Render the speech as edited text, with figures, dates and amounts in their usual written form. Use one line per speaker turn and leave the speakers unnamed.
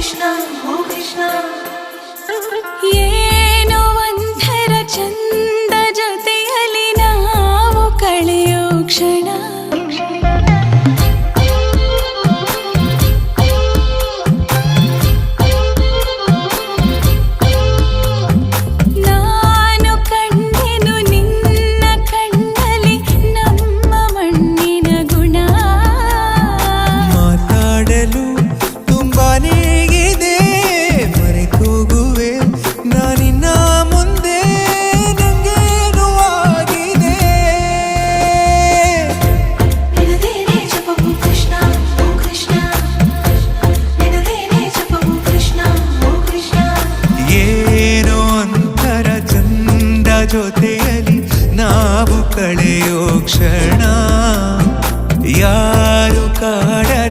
ಕೃಷ್ಣ ಓ ಕೃಷ್ಣ
ಏನೋ ಒಂಥರ ಚಂದ ಜೊತೆಯಲ್ಲಿ ನಾವು ಕಳೆಯೋ ಕ್ಷಣ ನಾನು ಕಂಡೆನು ನಿನ್ನ ಕಣ್ಣಲ್ಲಿ ನಮ್ಮ ಮಣ್ಣಿನ ಗುಣ
ಮಾತಾಡಲು ತುಂಬಾನೇ ಇದೆ ಮರೆತೋಗುವೆ ನಾನಿನ್ನ ಮುಂದೆ ನಂಗೇನು ಆಗಿದೆ
ನಿನದೇನೆ ಜಪವು ಕೃಷ್ಣ ಓ ಕೃಷ್ಣ ನಿನದೇನೆ ಜಪವು ಕೃಷ್ಣ ಓ ಕೃಷ್ಣ
ಏನೋ ಒಂಥರ ಚಂದ ಜೊತೆ